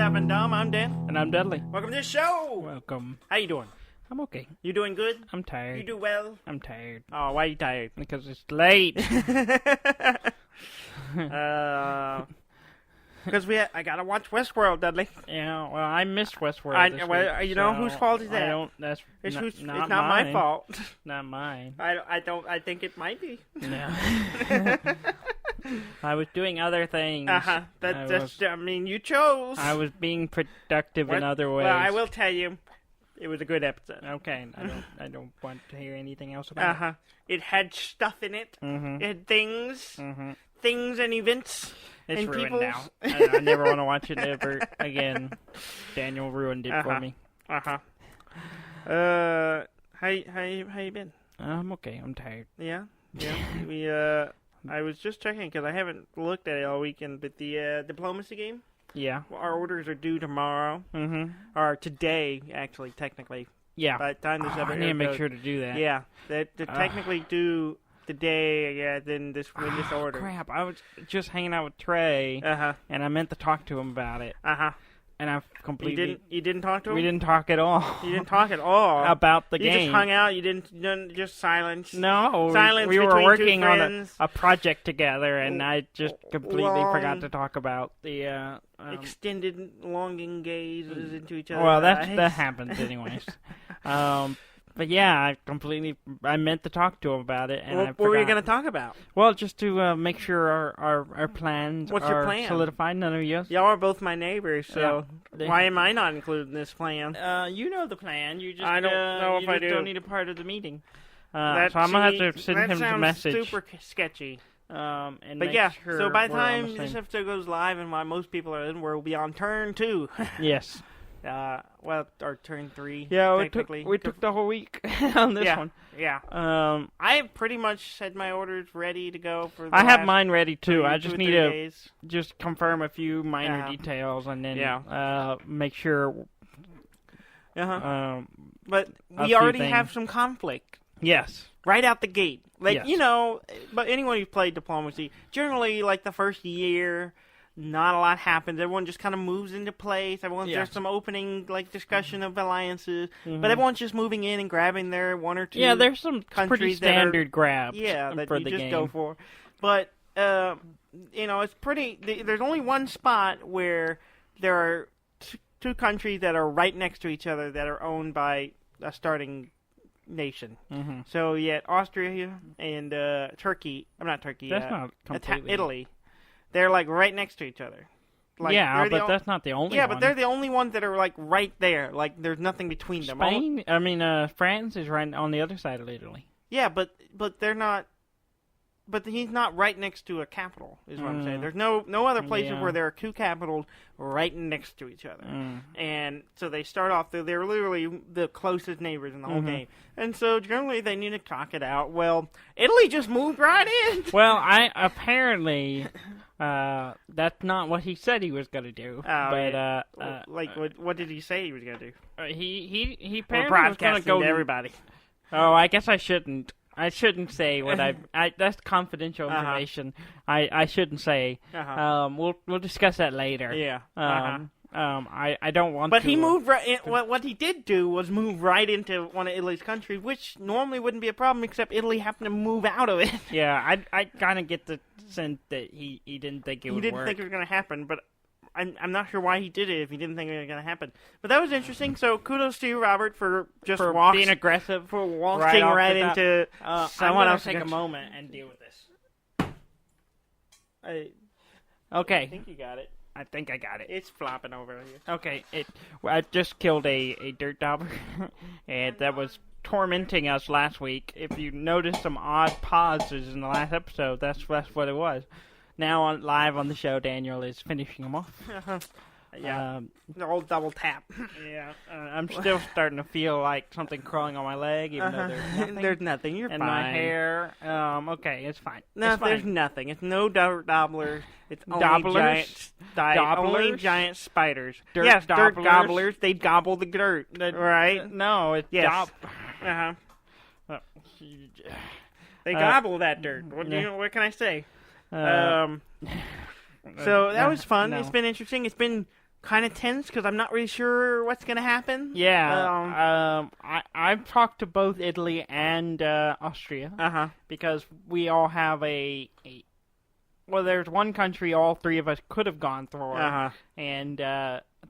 Tough and Dumb. I'm Dan. And I'm Dudley. Welcome to the show. Welcome. How you doing? I'm okay. You doing good? I'm tired. You do well? I'm tired. Oh, why are you tired? Because it's late. Because I gotta watch Westworld, Dudley. Yeah, well, I missed Westworld this week, you know whose fault is that? I don't. That's It's not not my fault. Not mine. I think it might be. No. I was doing other things. I mean, you chose. I was being productive in other ways. Well, I will tell you, it was a good episode. Okay, I don't want to hear anything else about it. It had stuff in it. Mm-hmm. It had things, things and events. It's and ruined people's... now. I never want to watch it ever again. Daniel ruined it for me. How you been? I'm okay. I'm tired. Yeah. I was just checking because I haven't looked at it all weekend. But the diplomacy game. Yeah. Our orders are due tomorrow. Mm-hmm. Or today, actually, technically. Yeah. By the time this episode. I need to make sure to do that. Yeah. They're technically due today. Yeah. Then this order. Crap! I was just hanging out with Trey. And I meant to talk to him about it. And I've completely... You didn't talk to him? We didn't talk at all. You didn't talk at all? About the game. You just hung out? You didn't just silence? No. Silence we were between working two friends? on a project together, and I just completely forgot to talk about the... extended longing gazes into each other. Well, that happens anyways. But yeah, I meant to talk to him about it, and I forgot. What were you going to talk about? Well, just to make sure our plans your plan? Solidified. None of you. Y'all are both my neighbors, so why am I not included in this plan? You know the plan. You just I don't know if I do. Don't need a part of the meeting. So I'm gonna have to send him the message. That sounds super sketchy. And but sure so by the we're on time this episode goes live and while most people are in, we'll be on turn 2. Yes. Or turn 3. Yeah, we technically. took the whole week on this one. Yeah. I have pretty much had my orders ready to go for. I have mine ready too. I just need to just confirm a few minor details and then make sure. But we already have some conflict. Yes. Right out the gate. Like, yes. But anyone who's played diplomacy, generally, like, the first year, not a lot happens. Everyone just kind of moves into place. There's some opening, like, discussion of alliances. Mm-hmm. But everyone's just moving in and grabbing their one or two there's some pretty standard grabs that for you the just game. go for. But, it's pretty... There's only one spot where there are two countries that are right next to each other that are owned by a starting nation. Mm-hmm. So yet Austria and Turkey. I'm not Turkey. That's not completely. Italy. They're like right next to each other. Like, but that's not the only one. Yeah, but they're the only ones that are like right there. Like there's nothing between them. France is right on the other side of Italy. Yeah, but they're not. But he's not right next to a capital, is what I'm saying. There's no other places where there are two capitals right next to each other. And so they start off, they're literally the closest neighbors in the whole game. And so generally they need to talk it out. Well, Italy just moved right in. Well, apparently that's not what he said he was going to do. What did he say he was going to do? He apparently was going to go to everybody. Oh, I guess I shouldn't. I shouldn't say what that's confidential information. I shouldn't say. We'll discuss that later. Yeah. I don't want to. But he moved right in, what he did do was move right into one of Italy's countries, which normally wouldn't be a problem, except Italy happened to move out of it. Yeah, I kind of get the sense that he didn't think it would work. He didn't think it was going to happen, but I'm not sure why he did it if he didn't think it was going to happen. But that was interesting. So kudos to you, Robert, for being aggressive, for walking right into someone else. Take a moment and deal with this. Okay. I think you got it. I think I got it. It's flopping over here. Okay. I just killed a dirt dauber, and that was tormenting us last week. If you noticed some odd pauses in the last episode, that's what it was. Now live on the show, Daniel is finishing them off. Yeah, the old double tap. Yeah, I'm still starting to feel like something crawling on my leg, even though there's nothing. There's nothing. You're and fine. My hair. Okay, it's fine. No, it's fine. There's nothing. It's no dobblers. It's only Dobblers? only giant spiders. Dirt dirt gobblers. They gobble the dirt, right? No, it's They gobble that dirt. What can I say? So that was fun. No. It's been interesting. It's been kind of tense because I'm not really sure what's going to happen. Yeah. I've talked to both Italy and Austria. Because we all have well, there's one country all three of us could have gone for. And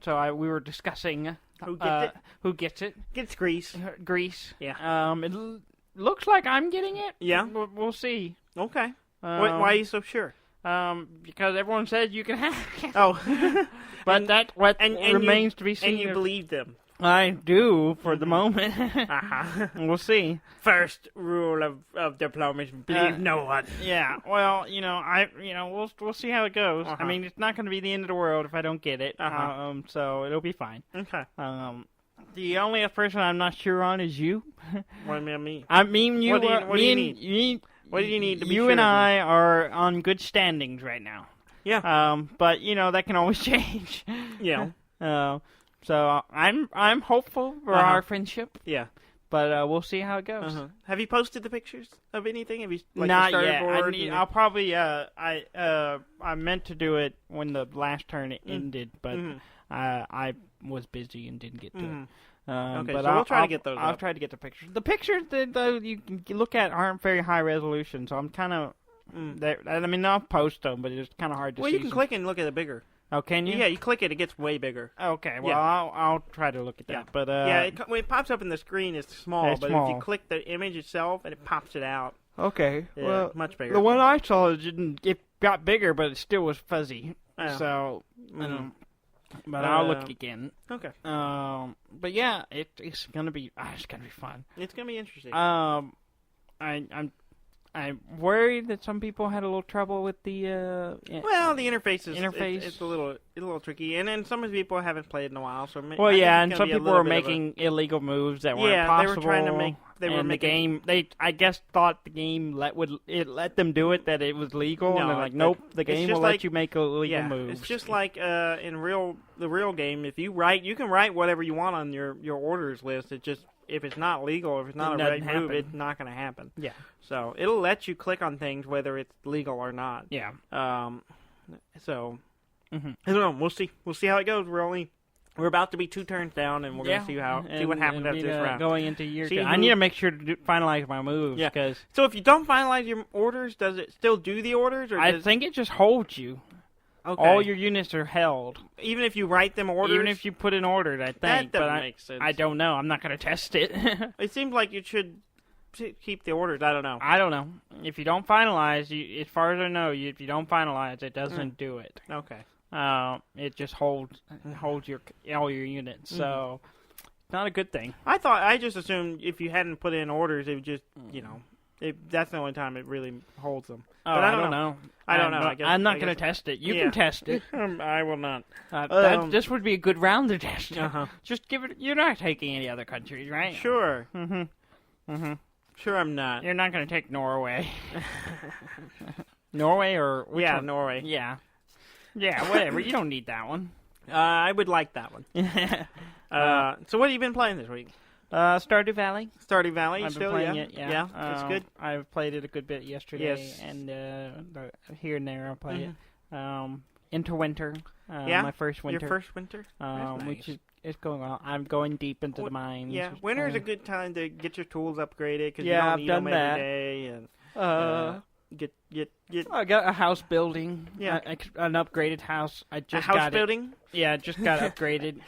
so we were discussing who gets it. Gets Greece. Greece. Yeah. It looks like I'm getting it. Yeah. We'll see. Okay. Why are you so sure? Because everyone said you can have it. Oh. But that remains to be seen. And you believe them. I do, for the moment. We'll see. First rule of diplomacy, believe no one. Yeah, well, we'll see how it goes. I mean, it's not going to be the end of the world if I don't get it. So it'll be fine. Okay. The only other person I'm not sure on is you. What do you mean? I mean, you. What do you need? What do you need to be you sure and I are on good standings right now. Yeah. But that can always change. Yeah. So I'm hopeful for our friendship. Yeah. But we'll see how it goes. Have you posted the pictures of anything? Have you not yet? I'll probably. I meant to do it when the last turn ended, but I was busy and didn't get to it. Okay, but so we'll try to get those. I'll try to get the pictures. The pictures that you can look at aren't very high resolution, so I'm kind of. I mean, I'll post them, but it's kind of hard to see. Well, you can click and look at it bigger. Oh, can you? Yeah, you click it gets way bigger. Okay, well, I'll try to look at that. Yeah. But when it pops up in the screen, it's small. It's but small. if you click the image itself, and it pops it out. Okay, well, much bigger. The one I saw it got bigger, but it still was fuzzy. So, but I'll look again. Okay. But yeah, it's gonna be fun. It's gonna be interesting. I'm worried that some people had a little trouble with the. Well, the interface is it's a little tricky, and then some of the people haven't played in a while. So well, yeah, and some people were making illegal moves that weren't possible. They were trying to make. The game. They, I guess, thought the game let them do it, that it was legal, and they're like, nope, the game will let you make illegal moves. It's just like in the real game. If you can write whatever you want on your orders list. It just if it's not legal, if it's not a right move, it's not going to happen. Yeah. So it'll let you click on things whether it's legal or not. Yeah. So I don't know. We'll see. We'll see how it goes. We're about to be 2 turns down, and we're going to see what happens after this round. Going into year 2. I need to make sure to finalize my moves. Yeah. Cause so if you don't finalize your orders, does it still do the orders? Or I think it just holds you. Okay. All your units are held. Even if you write them orders? Even if you put in orders, I think. That doesn't make sense. I don't know. I'm not going to test it. It seems like you should keep the orders. I don't know. I don't know. If you don't finalize, as far as I know, if you don't finalize, it doesn't do it. Okay. It just holds all your units. So it's not a good thing. I just assumed if you hadn't put in orders, it would just that's the only time it really holds them. Oh, but I don't know. I don't know. I'm not going to test it. You can test it. I will not. This would be a good round to test it. Just give it. You're not taking any other countries, right? Sure. Sure, I'm not. You're not going to take Norway. Norway or which one? Norway. Yeah. Yeah, whatever. You don't need that one. I would like that one. So what have you been playing this week? Stardew Valley. Stardew Valley. I've been playing it. Yeah, it's good. I've played it a good bit yesterday, and here and there I'll play it. Into winter. My first winter. Your first winter. Nice. Which is going well. I'm going deep into the mines. Yeah, winter's a good time to get your tools upgraded because you don't need them every day. And, I got a house building. Yeah, an upgraded house. I just got house building. Yeah, just got upgraded.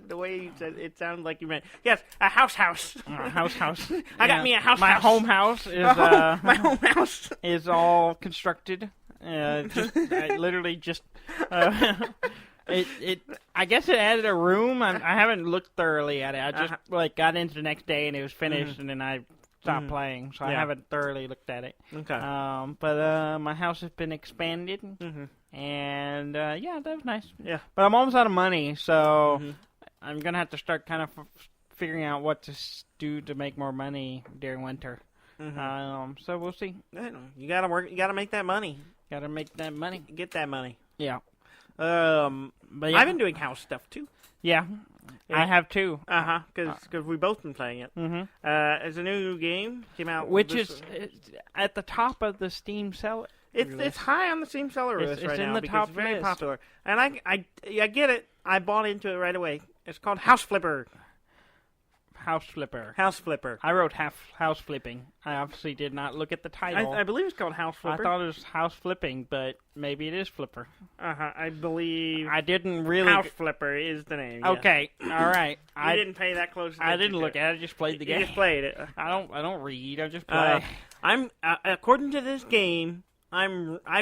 The way you said it sounded like you meant a house. A house. I got me a house. My home house is my home house is all constructed. I literally just. I guess it added a room. I haven't looked thoroughly at it. I just got into the next day and it was finished, and then I stopped playing, so I haven't thoroughly looked at it. Okay. But my house has been expanded, and that was nice. Yeah. But I'm almost out of money, so I'm gonna have to start kind of figuring out what to do to make more money during winter. So we'll see. You gotta work. You gotta make that money. Gotta make that money. Get that money. Yeah. But I've been doing house stuff too. Yeah. I have too. Because we've both been playing it. There's a new game came out, which is at the top of the Steam It's high on the Steam seller list right now in the because top it's very list. popular. And I get it. I bought into it right away. It's called House Flipper. House Flipper. House Flipper. I wrote house flipping. I obviously did not look at the title. I believe it's called House Flipper. I thought it was house flipping, but maybe it is Flipper. I believe. I didn't really. House Flipper is the name. Okay, all right. I didn't pay that close attention. I didn't look at it. I just played the game. You just played it. I don't read. I just play. According to this game, I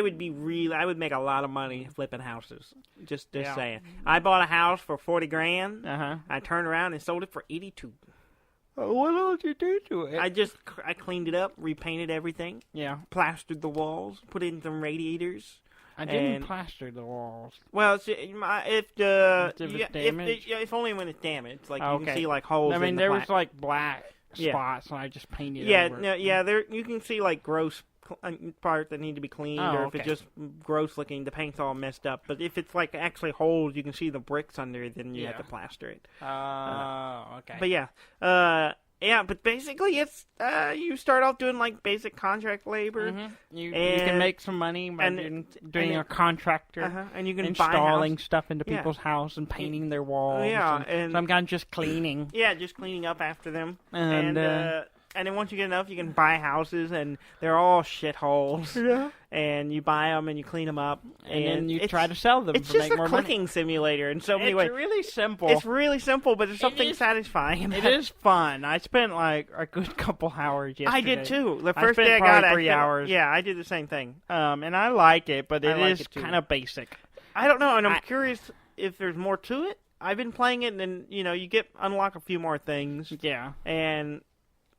would make a lot of money flipping houses. Just saying. I bought a house for $40,000. I turned around and sold it for $82,000. What else did you do to it? I cleaned it up, repainted everything. Yeah. Plastered the walls, put in some radiators. I didn't plaster the walls. Well, if only when it's damaged. Like you can see like holes. I mean, in the there was like black spots, and I just painted. over it. There you can see like gross parts that need to be cleaned, or if it's just gross looking, the paint's all messed up. But if it's like actually holes, you can see the bricks under it, then you have to plaster it. Okay. But but basically it's you start off doing like basic contract labor. Mm-hmm. You can make some money by doing a contractor, and you can installing stuff into people's house and painting their walls. And sometimes just cleaning. Yeah, just cleaning up after them. And then once you get enough, you can buy houses, and they're all shitholes. Yeah. And you buy them, and you clean them up. And then you try to sell them to make more money. It's just a clicking simulator in so many ways. It's really simple. It's really simple, but there's something satisfying about it. It is fun. I spent like a good couple hours yesterday. I did too. The first day I got it, 3 hours. Yeah, I did the same thing. And I like it, but it is kind of basic. I don't know, and I'm curious if there's more to it. I've been playing it, and you unlock a few more things. Yeah. And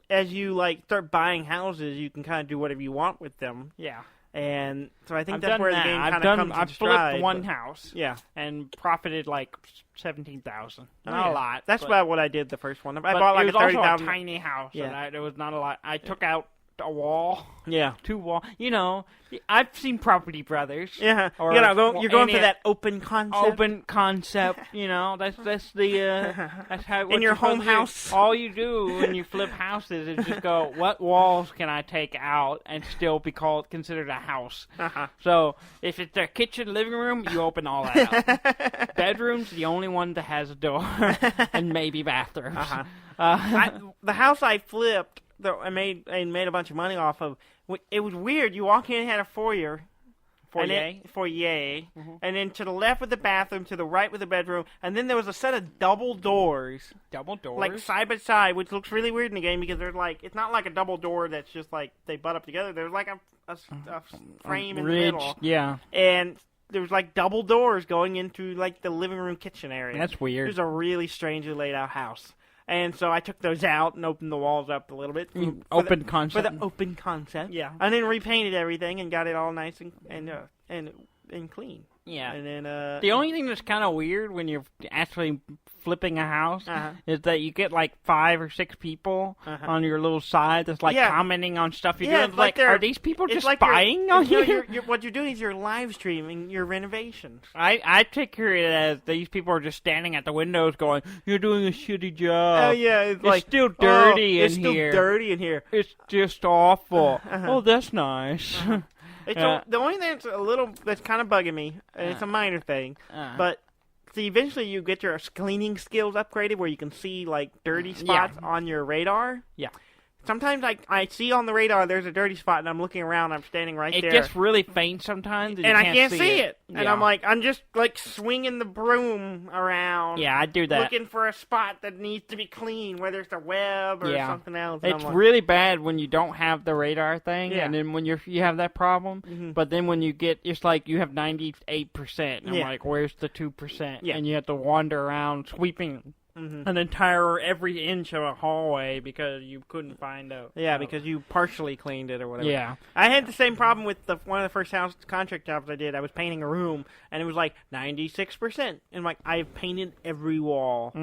as you start buying houses, you can kind of do whatever you want with them. Yeah. And so I think that's where the game kind of comes I've into stride. flipped one house. Yeah. And profited like $17,000. Not a lot. That's about what I did the first one. I bought like it was a $30,000. Also a tiny house. Yeah. And there was not a lot. I took out a wall. Yeah. 2 walls. I've seen Property Brothers. Yeah. You're going for that open concept. Open concept. That's how. In your home house. All you do when you flip houses is just go, what walls can I take out and still be considered a house? So if it's a kitchen, living room, you open all that out. Bedroom's the only one that has a door, and maybe bathrooms. The house I flipped, I made a bunch of money off of. It was weird. You walk in, it had a foyer. Foyer. Mm-hmm. And then to the left was the bathroom, to the right was the bedroom, and then there was a set of double doors. Double doors? Like side by side, which looks really weird in the game because they're it's not like a double door that's just like they butt up together. There's like a frame in the middle. Yeah. And there was like double doors going into like the living room kitchen area. That's weird. It was a really strangely laid out house. And so I took those out and opened the walls up a little bit. For the open concept. Yeah. And then repainted everything and got it all nice and clean. Yeah. And then the only thing that's kind of weird when you're actually flipping a house is that you get like 5 or 6 people on your little side that's commenting on stuff you do. It's like are these people just spying on you? What you're doing is you're live streaming your renovations. I take care of it as these people are just standing at the windows going, "You're doing a shitty job." Oh yeah, it's still dirty in here. It's still dirty in here. It's just awful. Oh, that's nice. The only thing that's kind of bugging me, and it's a minor thing, but see, eventually you get your cleaning skills upgraded where you can see like dirty spots on your radar. Yeah. Sometimes I see on the radar there's a dirty spot and I'm looking around, I'm standing right there. It gets really faint sometimes and I can't see it. And I'm just like swinging the broom around. Yeah, I do that. Looking for a spot that needs to be clean, whether it's a web or something else. It's really bad when you don't have the radar thing and then when you have that problem. But then when you get, it's like you have 98%. And I'm like, where's the 2%? Yeah. And you have to wander around sweeping every inch of a hallway because you couldn't find out. Yeah, because you partially cleaned it or whatever. Yeah. I had the same problem with one of the first house contract jobs I did. I was painting a room, and it was like 96%. And I've painted every wall.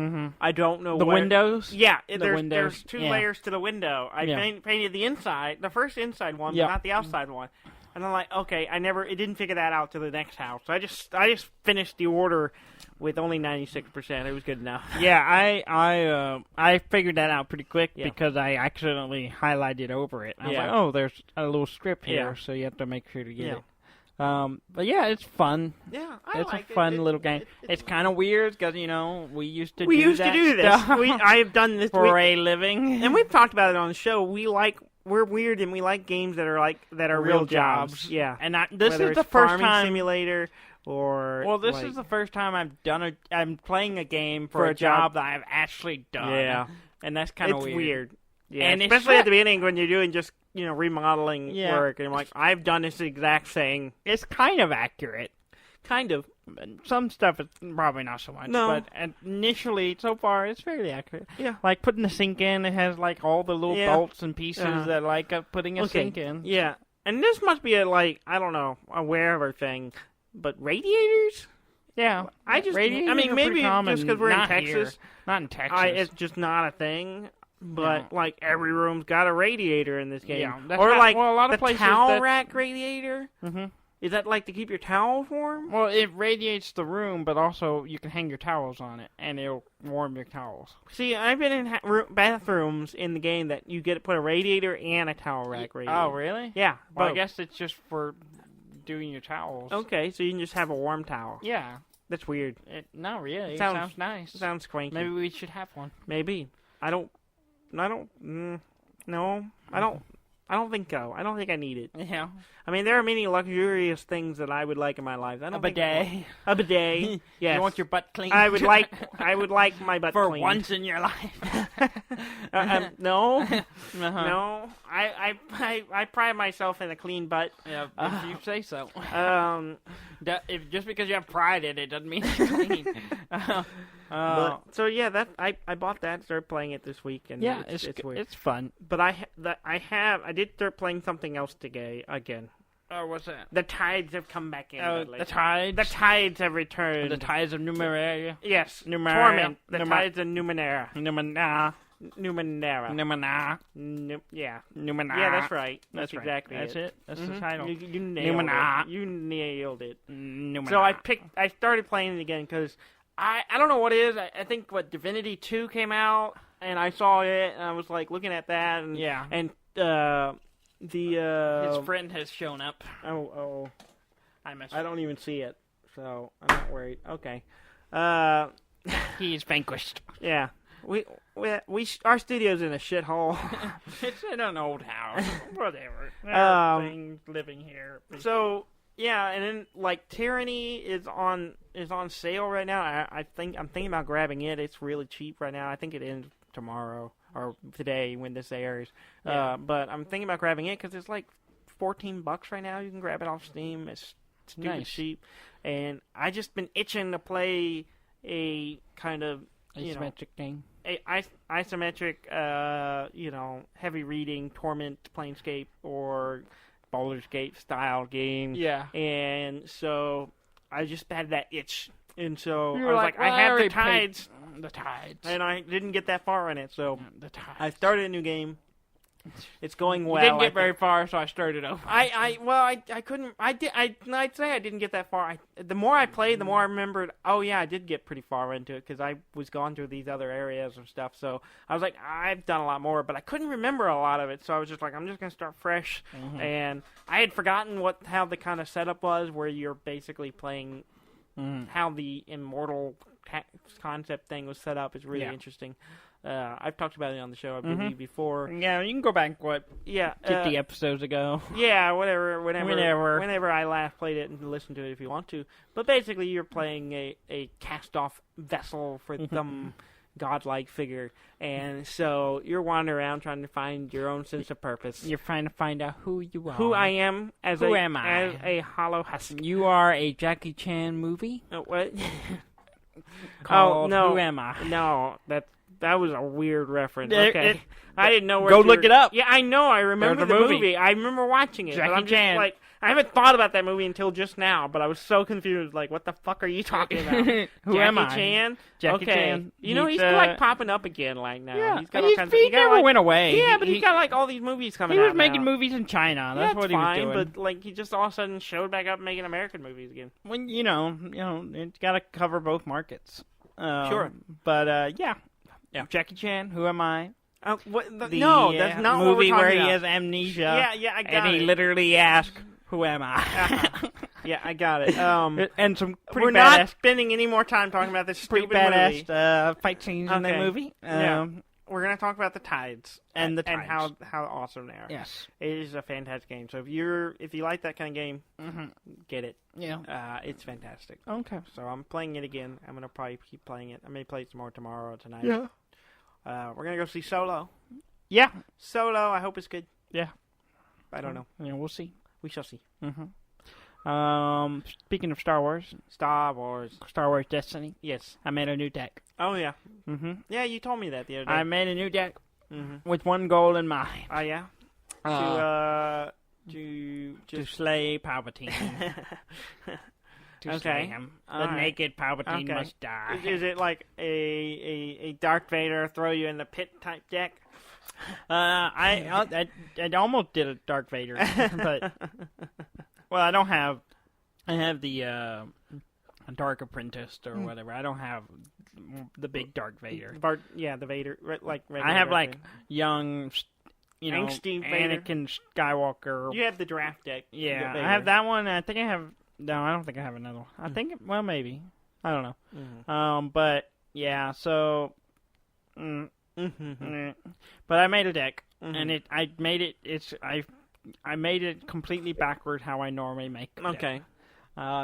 I don't know the windows? Yeah, there's 2 layers to the window. I painted the inside, the first inside one, but not the outside one. And I'm like, okay, it didn't figure that out to the next house. So I just finished the order with only 96%. It was good enough. Yeah, I figured that out pretty quick because I accidentally highlighted over it. I was like, oh, there's a little strip here, so you have to make sure to get it. But yeah, it's fun. Yeah, it's a fun little game. It's kind of weird because we used to do this. I have done this for a living, and we've talked about it on the show. We're weird, and we like games that are real jobs. Yeah, and this is the first time simulator. This is the first time I'm playing a game for a job that I've actually done. Yeah, and that's kind of weird. Yeah, and especially at the beginning when you're doing just remodeling work, and I'm like, I've done this exact thing. It's kind of accurate. Kind of. Some stuff is probably not so much. No. But initially, so far, it's fairly accurate. Yeah. Like putting the sink in, it has like all the little bolts and pieces that putting a sink in. Yeah. And this must be a wherever thing, but radiators? Yeah. Radiators maybe just because we're in Texas. Here. Not in Texas. It's just not a thing. But every room's got a radiator in this game. Yeah, a lot of the towel rack radiator. Mm-hmm. Is that to keep your towels warm? Well, it radiates the room, but also you can hang your towels on it, and it'll warm your towels. See, I've been in bathrooms in the game that you get to put a radiator and a towel rack radiator. Oh, really? Yeah. Well, I guess it's just for doing your towels. Okay, so you can just have a warm towel. Yeah. That's weird. Not really. It sounds nice. Sounds cranky. Maybe we should have one. Maybe. I don't think so. I don't think I need it. Yeah. I mean, there are many luxurious things that I would like in my life. A bidet. A bidet. Yes. You want your butt clean? I would like my butt for clean. once in your life. No. Uh-huh. No. I pride myself in a clean butt. Yeah, if you say so. Just because you have pride in it doesn't mean it's clean. I bought that, started playing it this week, and it's weird. It's fun. But I did start playing something else today again. Oh, what's that? The tides have come back in. The tides? The tides have returned. The tides of Numenera? Yes. Torment. The tides of Numenera. Numenera. Yeah. Numenera. Yeah, that's right. That's right. exactly That's it. That's the title. You nailed it. You nailed it. So I started playing it again because I don't know what it is. I think Divinity 2 came out, and I saw it, and I was looking at that, and his friend has shown up. Oh. I don't even see it, so I'm not worried. Okay. He's vanquished. Yeah. Our studio's in a shithole. It's in an old house. Whatever. There are things living here. So yeah, and then Tyranny is on sale right now. I'm thinking about grabbing it. It's really cheap right now. I think it ends tomorrow or today when this airs. Yeah. But I'm thinking about grabbing it because it's $14 right now. You can grab it off Steam. It's nice. cheap, and I just been itching to play a kind of isometric game. Isometric, heavy reading, Torment, Planescape, or Baldur's Gate style game. Yeah. And so I just had that itch. And so I was I have the tides. The tides. And I didn't get that far in it, so the tides. I started a new game. It's going well. You didn't get very far, so I started over. I couldn't. I'd say I didn't get that far. The more I played, the more I remembered. Oh yeah, I did get pretty far into it because I was gone through these other areas of stuff. So I was I've done a lot more, but I couldn't remember a lot of it. So I was just I'm just gonna start fresh. Mm-hmm. And I had forgotten how the kind of setup was, where you're basically playing how the immortal concept thing was set up is really interesting. I've talked about it on the show, I believe, before. Yeah, you can go back, 50 episodes ago. Yeah, whenever I last played it and listened to it if you want to. But basically, you're playing a cast-off vessel for some godlike figure. And so you're wandering around trying to find your own sense of purpose. You're trying to find out who you are. Who I am as am a hollow husk. You are a Jackie Chan movie? What? Called no. Who Am I? No, that was a weird reference. I didn't know where. Go look it up. Yeah, I know. I remember the movie. I remember watching it. Jackie Chan. I haven't thought about that movie until just now, but I was so confused. Like, what the fuck are you talking about? Who am I? Jackie Chan? Jackie Chan. You know, he's like popping up again, like, now. Yeah, He's got all kinds of, he never went away. Yeah, but he's got, like, all these movies coming out. He was making movies in China. That's what he was doing. But, like, he just all of a sudden showed back up making American movies again. When, you know, it's got to cover both markets. Sure. But, yeah. Jackie Chan, Who Am I? No, that's not what we're movie talking where about. he has amnesia. Yeah, I got and it. he literally asks, "Who am I?" Yeah, I got it. And some pretty we're badass, not spending any more time talking about this pretty stupid movie. badass fight scenes in the movie. We're gonna talk about the Tides and how awesome they are. Yes, it is a fantastic game. So if you like that kind of game, get it. Yeah, it's fantastic. Okay. So I'm playing it again. I'm gonna probably keep playing it. I may play some more tomorrow or tonight. Yeah. We're gonna go see Solo. Yeah. Solo. I hope it's good. Yeah. I don't know. Yeah, we'll see. We shall see. Speaking of Star Wars Destiny. Yes. I made a new deck. Oh yeah. Yeah, you told me that the other day. I made a new deck with one goal in mind. Oh yeah. To slay Palpatine. To slay him. The naked Palpatine must die. Is it like a Darth Vader throw you in the pit type deck? I almost did a Darth Vader, but well, I don't have. I have the Dark Apprentice or whatever. I don't have the big Darth Vader. The Vader, like I have like young, angsty Anakin Skywalker. You have the draft deck. Yeah, I have that one. I think I have. No, I don't think I have another one. I think. Well, maybe. I don't know. But yeah, so. But I made a deck, and I made it completely backward how I normally make a deck.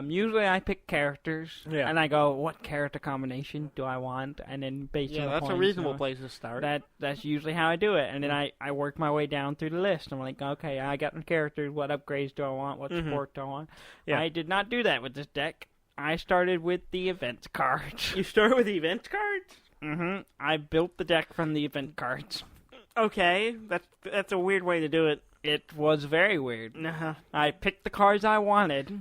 Usually I pick characters, and I go, what character combination do I want? And then based on the that's points, a reasonable place to start. That's usually how I do it, and then I work my way down through the list. I'm like, okay, I got my characters. What upgrades do I want? What support do I want? Yeah. I did not do that with this deck. I started with the event cards. You started with the event cards? I built the deck from the event cards. Okay, that's a weird way to do it. It was very weird. I picked the cards I wanted.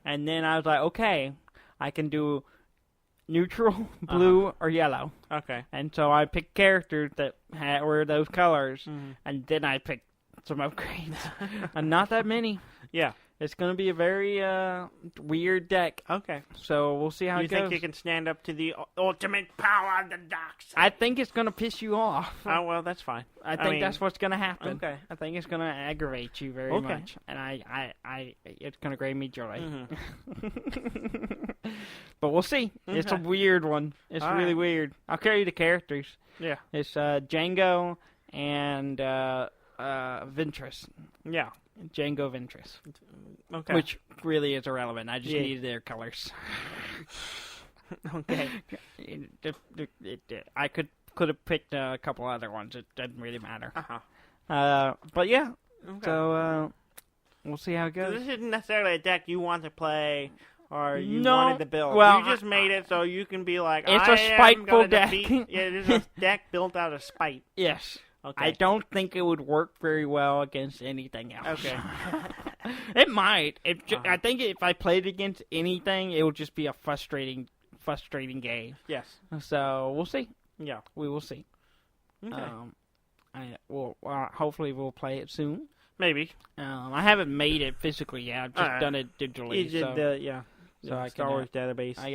And then I was like, okay, I can do neutral, blue, or yellow. Okay. And so I picked characters that were those colors, and then I picked some upgrades. And not that many. Yeah. It's going to be a very weird deck. Okay. So we'll see how it goes. You think you can stand up to the ultimate power of the dark side? I think it's going to piss you off. Oh, well, that's fine. I think that's what's going to happen. Okay. I think it's going to aggravate you very much. And it's going to bring me joy. But we'll see. Okay. It's a weird one. It's really weird. I'll carry you the characters. Yeah. It's Django and Ventress. Yeah. Django Ventress. Okay. Which really is irrelevant. I just needed their colors. Okay. I could have picked a couple other ones. It doesn't really matter. But yeah. Okay. So we'll see how it goes. So this isn't necessarily a deck you want to play or you wanted to build. Well, you just made it so you can be like, it's a spiteful deck. Yeah, it is a deck built out of spite. Yes. Okay. I don't think it would work very well against anything else. Okay. It might. I think if I played against anything, it would just be a frustrating game. Yes. So we'll see. Yeah, we will see. Okay. Hopefully we'll play it soon. Maybe. I haven't made it physically yet. I've just done it digitally. You did So I Star Wars database. I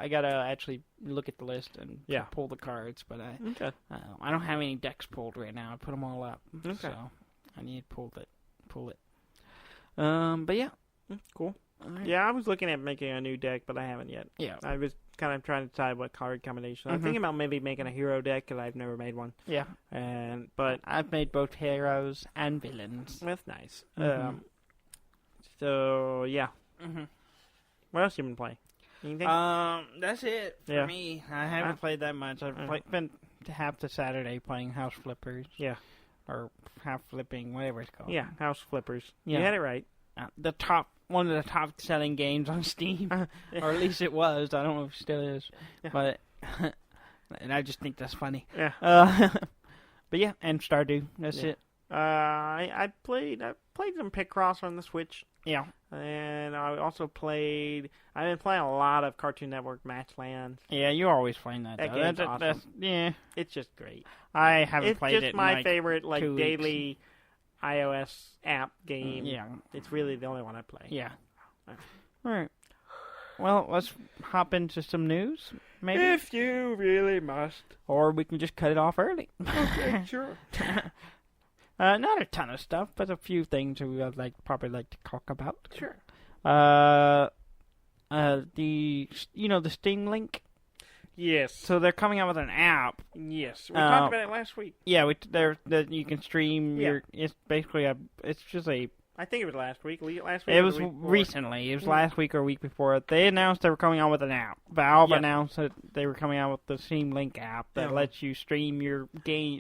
gotta actually look at the list and pull the cards, but I don't have any decks pulled right now. I put them all up, so I need to pull it. But yeah, cool. Right. Yeah, I was looking at making a new deck, but I haven't yet. Yeah, I was kind of trying to decide what card combination. I'm thinking about maybe making a hero deck because I've never made one. Yeah, but I've made both heroes and villains. That's nice. So yeah. What else you been playing? Anything? That's it for me. I haven't played that much. I've spent half the Saturday playing House Flippers. Yeah. Or half flipping, whatever it's called. Yeah, House Flippers. Yeah. You had it right. One of the top selling games on Steam, or at least it was. I don't know if it still is, but and I just think that's funny. Yeah. But yeah, and Stardew. That's it. I played some Picross on the Switch. Yeah. And I also I've been playing a lot of Cartoon Network Matchlands. Yeah, you always find that. That game's awesome. Yeah. It's just great. I haven't played it. It's just my favorite, daily weeks. iOS app game. Yeah. It's really the only one I play. Yeah. All right. Well, let's hop into some news, maybe. If you really must. Or we can just cut it off early. Okay, sure. Not a ton of stuff, but a few things we would probably like to talk about. Sure. The Steam Link. Yes. So they're coming out with an app. Yes. We talked about it last week. Yeah, you can stream your. It's basically it's just a. I think it was last week. It was recently. It was last week or week before. They announced they were coming out with an app. Valve announced that they were coming out with the Steam Link app that lets you stream your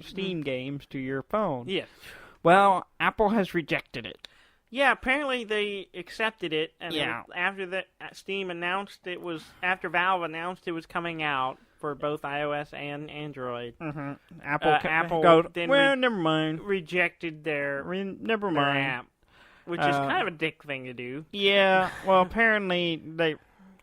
Steam games to your phone. Yes. Well, Apple has rejected it. Yeah, apparently they accepted it, and after that, after Valve announced it was coming out for both iOS and Android. Mm-hmm. Apple never mind. Rejected their app, which is kind of a dick thing to do. Yeah, well, apparently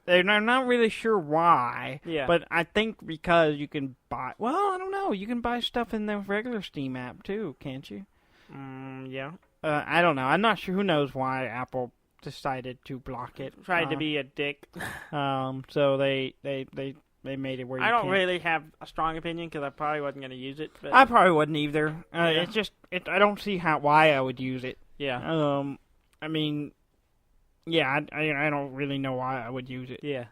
they're not really sure why. Yeah. But I think because you can buy. Well, I don't know. You can buy stuff in the regular Steam app too, can't you? Yeah. I don't know. I'm not sure. Who knows why Apple decided to block it? Tried to be a dick. So they made it where I don't really have a strong opinion because I probably wasn't going to use it. But I probably wouldn't either. It's just I don't see why I would use it. Yeah. I mean, yeah, I don't really know why I would use it. Yeah.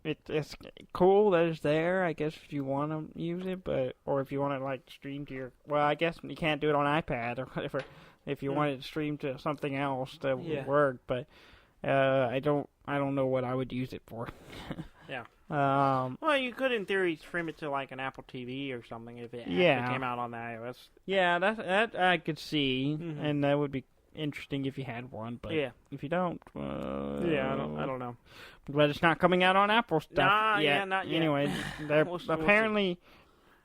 It's cool that it's there, I guess, if you want to use it, or if you want to stream to your. Well, I guess you can't do it on iPad or whatever. If you wanted to stream to something else, that would work. But I don't know what I would use it for. Yeah. Well, you could, in theory, stream it to an Apple TV or something if it came out on the iOS. Yeah, that I could see, and that would be interesting if you had one. But if you don't, I don't know. But it's not coming out on Apple stuff yet. Yeah, not yet. Anyway, apparently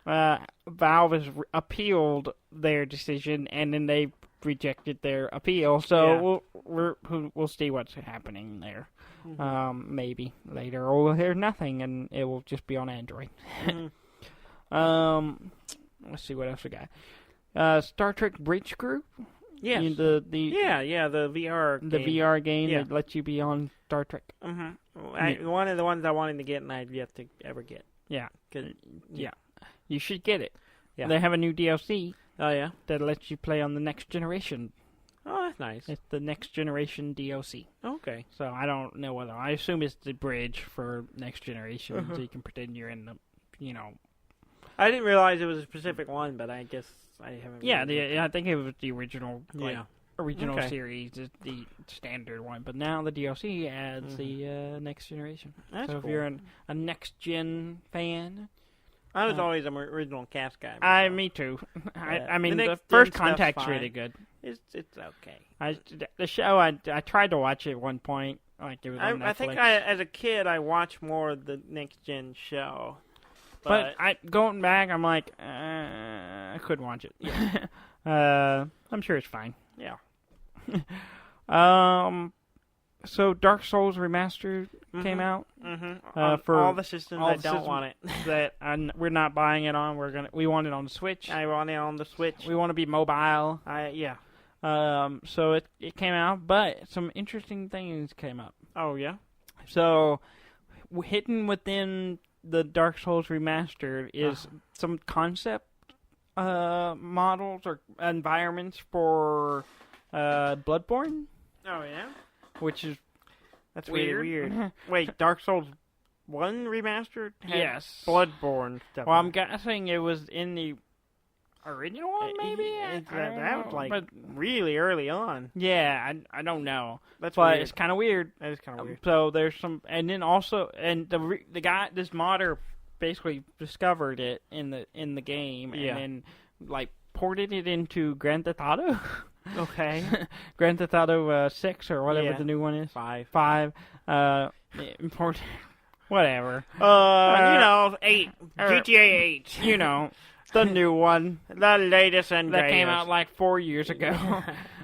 Valve has appealed their decision, and then they rejected their appeal. So we'll see what's happening there. Maybe later, or we'll hear nothing, and it will just be on Android. Let's see what else we got. Star Trek Bridge Crew. Yes. The VR game. The VR game that lets you be on Star Trek. One of the ones I wanted to get and I've yet to ever get. Yeah. You should get it. Yeah. They have a new DLC. Oh, yeah? That lets you play on the next generation. Oh, that's nice. It's the next generation DLC. Okay. So I don't know whether. I assume it's the bridge for next generation, so you can pretend you're in the, I didn't realize it was a specific one, but I guess I haven't. Yeah, I think it was the original. Original Okay. series is the standard one, but now the DLC adds the next generation. That's so cool. if you're a next gen fan, I was always an original cast guy. Me too. Yeah. I mean, The the next first gen stuff's Contact's fine. really good. It's okay. The show I tried to watch it at one point, it was on Netflix. I think as a kid I watched more of the next gen show. But going back, I'm like, I couldn't watch it. Yeah. I'm sure it's fine. Yeah. So Dark Souls Remastered came out. For all the systems I don't want it. that we're not buying it on. We want it on the Switch. I want it on the Switch. We want to be mobile. So it came out, but some interesting things came up. Oh yeah. So hidden within the Dark Souls Remastered is some concept models or environments for Bloodborne. Oh yeah. That's weird. really weird. Wait, Dark Souls 1 remastered? Yes. Bloodborne stuff. Well, I'm guessing it was in the original one, maybe? That was really early on. Yeah, I don't know. But weird. It's kind of weird. That is kind of weird. So there's some, and then also, and the guy, this modder, basically discovered it in the game, and then ported it into Grand Theft Auto. Okay. Grand Theft Auto 6 or whatever the new one is. 5. Import. Whatever. 8. GTA 8. The new one. The latest and That greatest. came out like 4 years ago.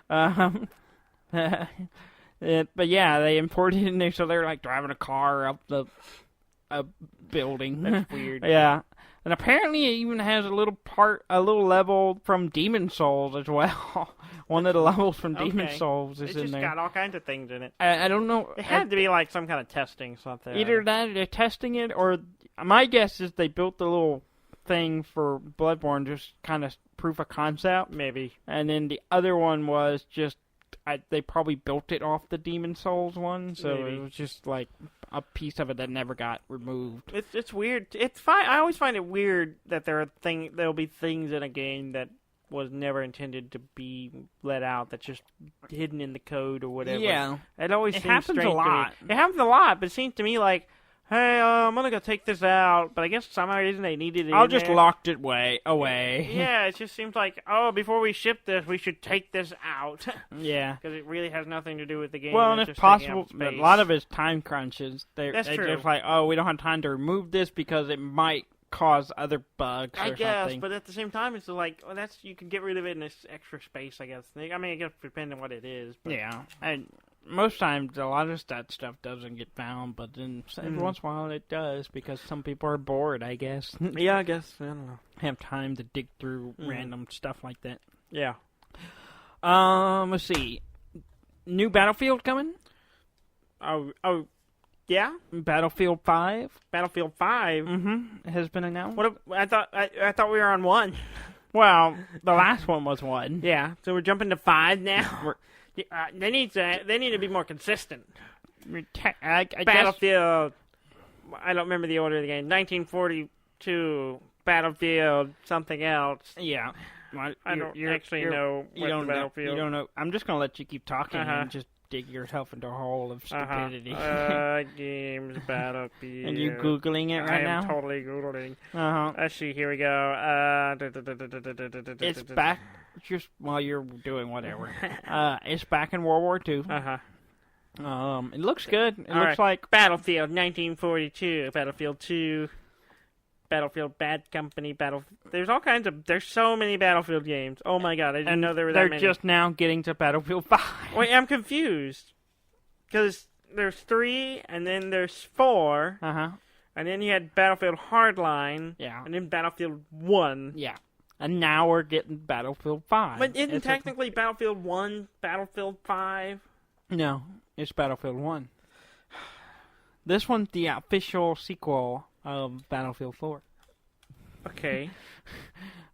But yeah, they imported it in, so they're like driving a car up a building. That's weird. Yeah. And apparently it even has a little level from Demon Souls as well. One of the levels from Demon Souls is in there. It's just got all kinds of things in it. I don't know. It had to be like some kind of testing something. Either that, they're testing it, or my guess is they built the little thing for Bloodborne, just kind of proof of concept. Maybe. And then the other one was just, they probably built it off the Demon Souls one, so Maybe. it was just like a piece of it that never got removed. It's weird. It's fine. I always find it weird that there'll be things in a game that was never intended to be let out, that's just hidden in the code or whatever. Yeah. It always It seems happens strange a lot. to me. It happens a lot, but it seems to me like, hey, I'm gonna go take this out, but I guess for some reason they needed it. I'll in just there. locked it away. Yeah, it just seems like, before we ship this, we should take this out. Yeah. Because it really has nothing to do with the game. Well, and it's it's just taking possible up that space. a lot of it's time crunches. They're That's true. just like, we don't have time to remove this because it might cause other bugs or I guess, something. but at the same time, it's like, you can get rid of it in this extra space, I guess. I mean, I guess depending on what it is. But. Yeah, and most times a lot of that stuff doesn't get found, but then every once in a while it does because some people are bored, I guess. Yeah, I guess. I don't know. Have time to dig through random stuff like that. Yeah. Let's see. New Battlefield coming? Oh, yeah. Battlefield 5. Battlefield 5. Mm-hmm. Has been announced. I thought we were on 1. Well, the last one was 1. Yeah. So we're jumping to 5 now. They need to be more consistent. I guess. Battlefield. I don't remember the order of the game. 1942. Battlefield. Something else. Yeah. I don't actually know what the Battlefield. You don't know. I'm just gonna let you keep talking and just dig yourself into a hole of stupidity. Games Battlefield. And you Googling it right now? I am totally Googling. Uh-huh. Let's see, here we go. It's back, just while you're doing whatever. It's back in World War II. Uh-huh. It looks good. It looks like... Battlefield 1942, Battlefield 2, Battlefield Bad Company, There's all kinds of... There's so many Battlefield games. Oh my god, I didn't know there were that many. They're just now getting to Battlefield 5. Wait, I'm confused. Because there's 3, and then there's 4, Uh-huh. and then you had Battlefield Hardline, Yeah. and then Battlefield 1. Yeah. And now we're getting Battlefield 5. But isn't technically Battlefield 1 Battlefield 5? No, it's Battlefield 1. This one's the official sequel of Battlefield 4. Okay.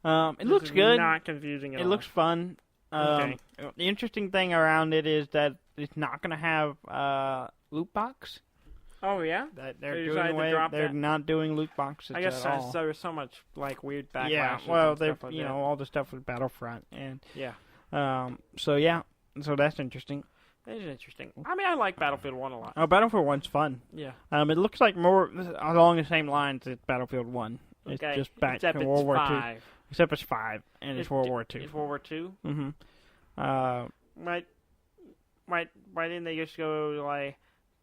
It looks good. Not confusing at all. It looks fun. Okay. The interesting thing around it is that it's not going to have loot box. Oh yeah. They're not doing loot boxes. I guess at all. there was so much like weird backlash. Yeah. Well, they like all the stuff with Battlefront and yeah. So that's interesting. That is interesting. I mean, I like Battlefield 1 a lot. Oh, Battlefield 1's fun. Yeah. It looks like more along the same lines as Battlefield 1. It's Okay. just back Except to World War 5. II. Except it's 5, and it's World War II. It's World War II? Mm-hmm. Why didn't they just go like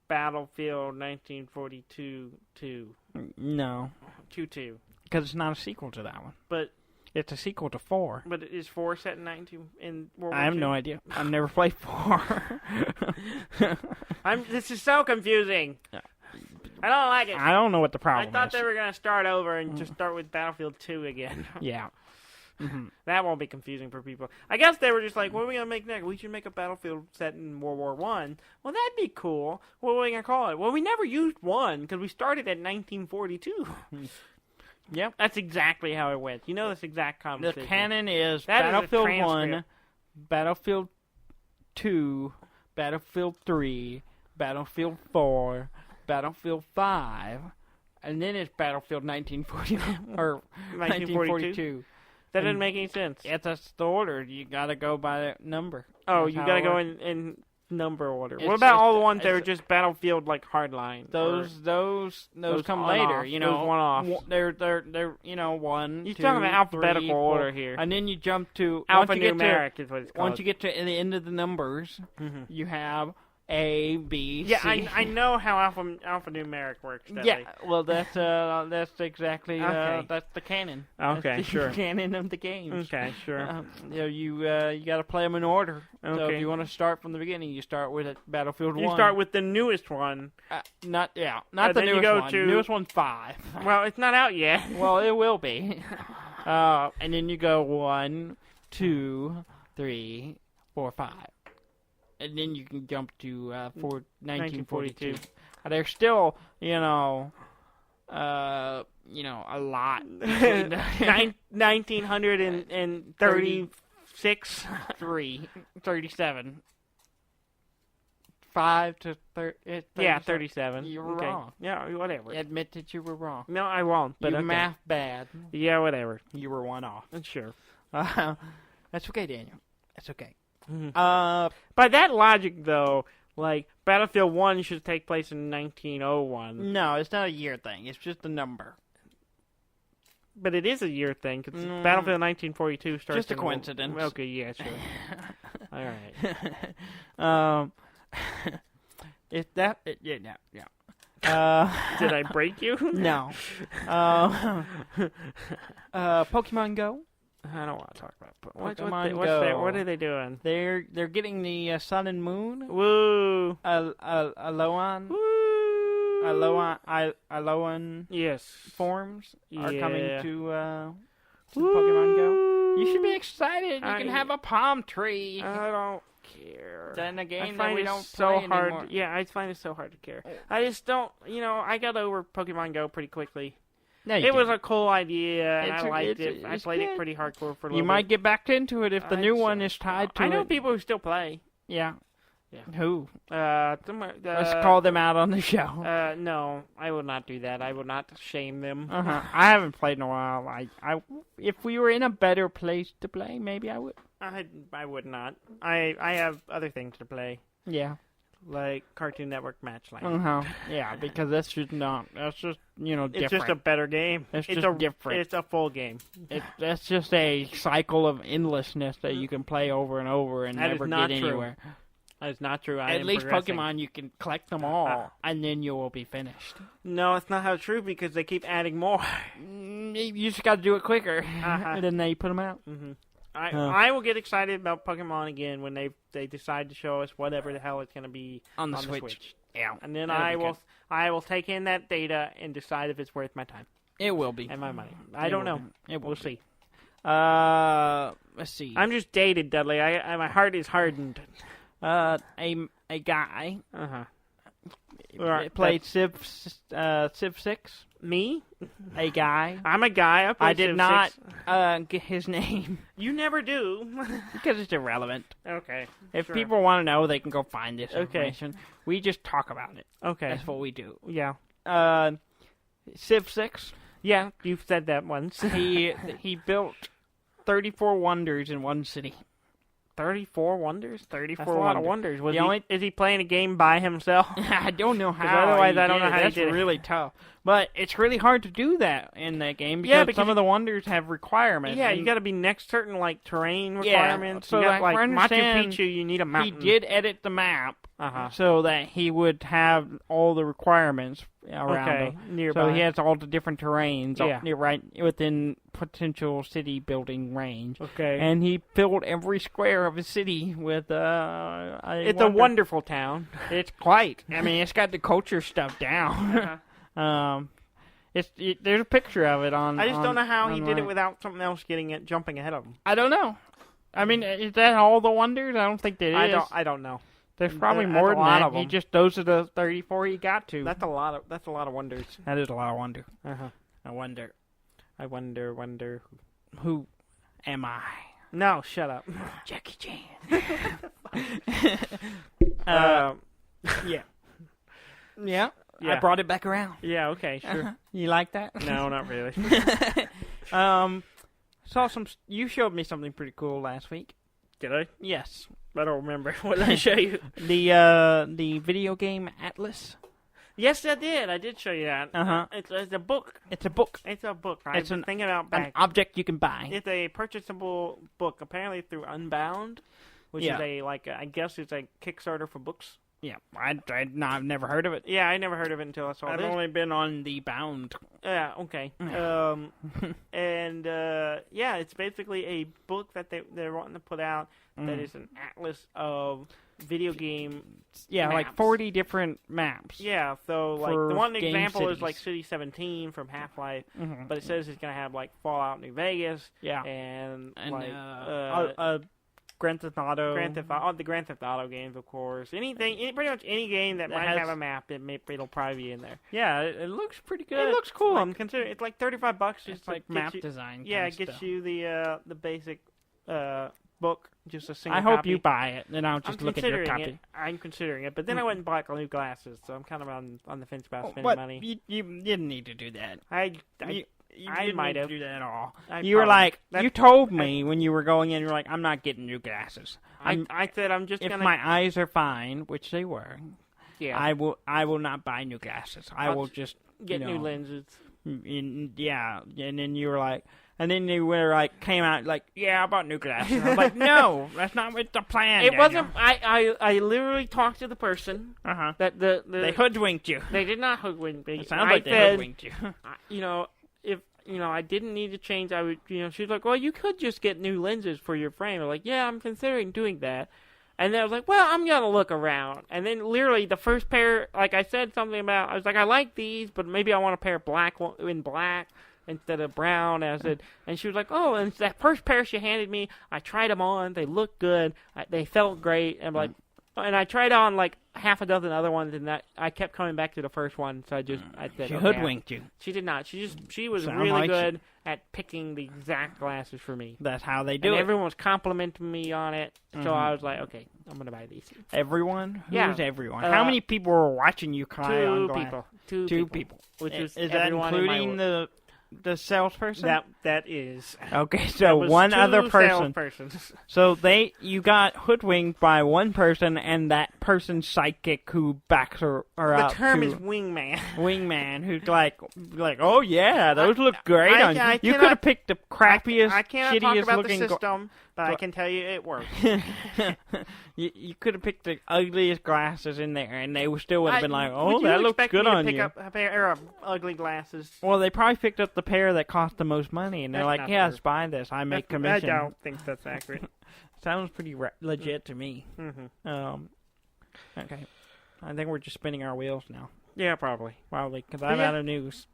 Battlefield 1942 2? No. 2-2. Because it's not a sequel to that one. But it's a sequel to 4. But is 4 set in World War II? I have no idea. I've never played 4. This is so confusing. I don't like it. I don't know what the problem is. I thought they were going to start over and just start with Battlefield 2 again. Yeah. Mm-hmm. That won't be confusing for people. I guess they were just like, what are we going to make next? We should make a Battlefield set in World War I. Well, that'd be cool. What are we going to call it? Well, we never used 1 because we started at 1942. Yep. That's exactly how it went. You know this exact conversation. The canon is that Battlefield is 1, Battlefield 2, Battlefield 3, Battlefield 4, Battlefield 5, and then it's Battlefield 1940 or 1942. That doesn't make any sense. Yeah, that's the order. You gotta go by the number. Oh, that's you gotta go in number order. What It's about just- all the ones that it's- are just Battlefield like Hardline? Those come on-off, later. You know, those one-offs. They're 1. You're 2, talking about alphabetical 3, 4, order here. and then you jump to Alphanumeric is what it's called. Once you get to the end of the numbers, Mm-hmm. you have A, B, Yeah, C. I know how alphanumeric works. Dudley. Yeah, well, that's exactly Okay. that's the canon. Okay, that's the sure. canon of the games. Okay, sure. You got to play them in order. So Okay. if you want to start from the beginning, you start with Battlefield 1. You start with the newest one. Not the then you newest go one. to- Newest one's 5. Well, it's not out yet. Well, it will be. And then you go 1, 2, 3, 4, 5. And then you can jump to 1942. There's still, a lot. 1936. 37. 5 to 30. Yeah, 37. You were okay. wrong. Yeah, whatever. Admit that you were wrong. No, I won't. But You okay. math bad. Yeah, whatever. You were 1 off. Sure. That's okay, Daniel. That's okay. Mm-hmm. By that logic, though, like Battlefield 1 should take place in 1901. No, it's not a year thing. It's just a number. But it is a year thing because Battlefield 1942 starts. Just a coincidence. Okay, yeah, sure. All right. Yeah. Did I break you? No. Pokemon Go. I don't want to talk about it. Pokemon What are they doing? They're getting the Sun and Moon. Woo! Alolan. Woo! Alolan. Yes. Forms are coming to Woo! Pokemon Go. You should be excited. You can I- have a palm tree. I don't care. Then a I game that find we it don't so play hard. anymore. Yeah, I find it so hard to care. I just don't. I got over Pokemon Go pretty quickly. No, you It was didn't. a cool idea, and I liked it. I it's played it good. pretty hardcore for a little You bit. might get back into it if the new I'd one say- is tied to I know it. people who still play. Yeah. Yeah. Who? Let's Let's call them out on the show. No, I will not do that. I will not shame them. I haven't played in a while. I if we were in a better place to play, maybe I would. I would not. I have other things to play, Yeah. like Cartoon Network Matchline. Yeah, because that's just different. It's just a better game. It's just a, different. It's a full game. That's just a cycle of endlessness that you can play over and over and That is never not get true. anywhere. That is not true. At least Pokemon, you can collect them all, and then you will be finished. No, it's not how true because they keep adding more. You just got to do it quicker, and then they put them out. Mm-hmm. I will get excited about Pokemon again when they decide to show us whatever the hell it's going to be on the Switch. Yeah, and then That'll I will take in that data and decide if it's worth my time It will be. and my money. I don't know. We'll see. Let's see. I'm just dated, Dudley. My heart is hardened. A guy played Civ 6. Me? A guy. I'm a guy. I did not get his name You never do. because it's irrelevant. Okay. If sure. people want to know, they can go find this Okay. information. We just talk about it. Okay. That's what we do. Yeah. Civ 6. Yeah, you've said that once. He built 34 wonders in one city. 34 wonders? 34 That's a lot of wonders. Is he playing a game by himself? I don't know how. Otherwise, he I don't did know it. how he That's did it. really tough. But it's really hard to do that in that game because, Yeah, because some of the wonders have requirements. Yeah, and you got to be next certain terrain requirements. so you got, like, for Machu understand, Picchu, you need a mountain. He did edit the map Uh-huh. so that he would have all the requirements around him. Nearby. So he has all the different terrains Yeah. right within potential city building range. Okay. And he filled every square of his city with It's a wonderful town. It's quite. I mean, it's got the culture stuff down. Uh-huh. There's a picture of it on. I just don't know how he did it online. without something else jumping ahead of him. I don't know. I mean, is that all the wonders? I don't think there is. I don't know. There's probably That's more a than lot that. of He them. just those are the 34 he got to. That's a lot of wonders. That is a lot of wonder. Uh-huh. I wonder. Wonder. Who am I? No, shut up. Jackie Chan. Yeah. Yeah. Yeah. I brought it back around. Yeah, okay, sure. You like that? No, not really. You showed me something pretty cool last week. Did I? Yes. I don't remember. What did I show you? The video game Atlas. Yes, I did. I did show you that. Uh-huh. It's a book. It's a book. It's a book. It's I've been thinking about An back. object you can buy. It's a purchasable book, apparently through Unbound, which Yeah. is I guess it's a Kickstarter for books. Yeah, I've never heard of it. Yeah, I never heard of it until I saw I've this. only been on the Bound. Yeah, okay. And it's basically a book that they're wanting to put out that is an atlas of video game maps. Like 40 different maps. Yeah, so like the one example cities. is like City 17 from Half-Life, but it says it's going to have like Fallout New Vegas and like Grand Theft Auto. The Grand Theft Auto games, of course. Pretty much any game that might have a map, it'll probably be in there. Yeah, it looks pretty good. It looks cool. I'm considering it's like $35. It's like map design. Yeah, it gets you the basic book, just a single. I hope copy. you buy it, and I'll just look at your copy. I'm considering it, but then I went and bought new glasses, so I'm kind of on the fence about spending money. You didn't need to do that. You I might have do that at all. You were like, you told me when you were going in, you were like, I'm not getting new glasses. I said I'm just if gonna. If my eyes are fine, which they were, yeah, I will not buy new glasses. I will just get new lenses. And then you were like, and then you were like, came out like, yeah, I bought new glasses. I was like, no, that's not what the plan. It wasn't. I literally talked to the person. That they hoodwinked you. They did not hoodwink me. It sounds like they hoodwinked you. If I didn't need to change, I would. She's like, well, you could just get new lenses for your frame. I'm like, yeah, I'm considering doing that. And then I was like, well, I'm gonna look around. And then literally the first pair, like I said something about, I was like, I like these, but maybe I want a pair of black instead of brown. And I said, and she was like, oh, and that first pair she handed me, I tried them on. They looked good. They felt great. And I'm like, and I tried on like half a dozen other ones, and I kept coming back to the first one. So I said, she hoodwinked you. She did not. She was really good at picking the exact glasses for me. That's how they do it. Everyone was complimenting me on it. So I was like, okay, I'm gonna buy these. Everyone? Who's everyone? How many people were watching you cry on glass? Two people. Which is that including the salesperson? That is. Okay, so one other person. So you got hoodwinked by one person and that person's psychic who backs her out. The term is wingman. Wingman, who's like, oh yeah, those look great on you. You could have picked the crappiest, I cannot shittiest talk about looking the system, but I can tell you it works. You could have picked the ugliest glasses in there, and they still would have been like, "Oh, that looks good on you." Pick up a pair of ugly glasses? Well, they probably picked up the pair that cost the most money, and they're like, "Yes, buy this. I make commission." I don't think that's accurate. Sounds pretty legit to me. Okay, I think we're just spinning our wheels now. Yeah, probably, because I'm out of news.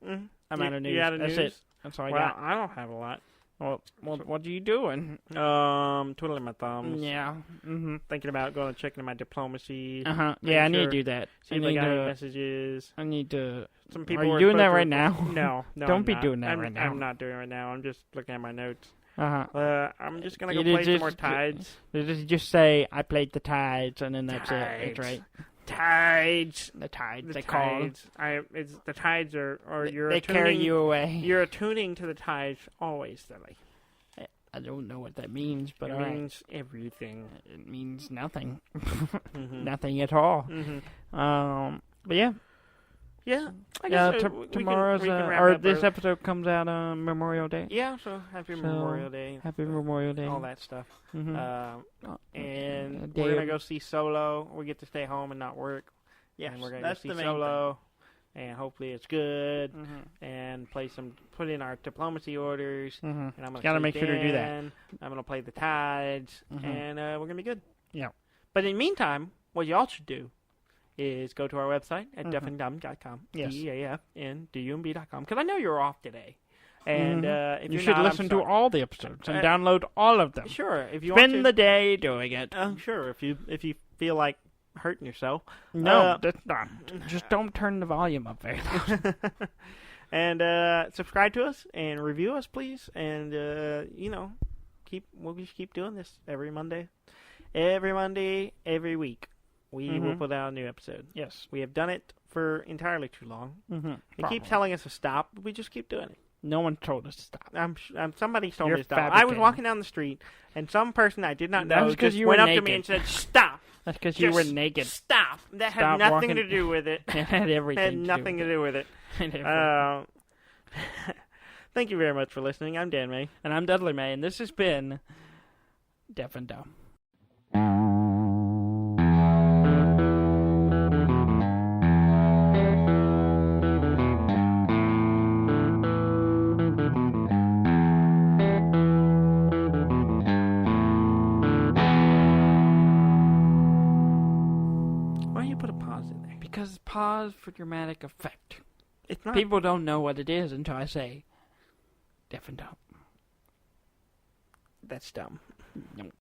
I'm out of news. You out of That's news? it. That's all I got. I don't have a lot. Well, what are you doing? Twiddling my thumbs. Yeah. Thinking about going to check into my diplomacy. Yeah, I need to do that. See if I got any messages. I need to. Some people are you doing that right now? No, Don't be doing that right now. I'm not doing it right now. I'm just looking at my notes. I'm just gonna go play some more Tides. Just say I played the Tides, and then that's it. That's right. Tides. The Tides. The Tides. The Tides are you're. They carry you away. You're attuning to the Tides always, silly. I don't know what that means, but it means everything. It means nothing. Nothing at all. But yeah. Yeah. I guess tomorrow's or this episode comes out on Memorial Day. Yeah, so happy Memorial Day. Happy Memorial Day. All that stuff. And we're gonna go see Solo. We get to stay home and not work. Yeah, and we're gonna go see Solo. And hopefully it's good. And put in our diplomacy orders. And I'm gonna make sure to do that. I'm gonna play the Tides, and we're gonna be good. Yeah. But in the meantime, what y'all should do is go to our website at deafandumb.com. Yes. DEAFNDUMB.com. Because I know you're off today. And if you should listen to all the episodes and download all of them. Sure. If you spend the day doing it. Sure. If you feel like hurting yourself. No, that's not. Just don't turn the volume up very loud. And subscribe to us and review us, please. And we'll just keep doing this every Monday, every week. We will put out a new episode. Yes. We have done it for entirely too long. They keep telling us to stop, but we just keep doing it. No one told us to stop. Somebody told me to stop. I was walking down the street, and some person I did not know just went up to me and said, stop. That's because you were naked. Stop. That had nothing to do with it. It had everything had nothing to do with it. Thank you very much for listening. I'm Dan May. And I'm Dudley May, and this has been Deaf and Dumb. Why do you put a pause in there? Because pause for dramatic effect. It's not. People don't know what it is until I say deaf and dumb. That's dumb. Nope.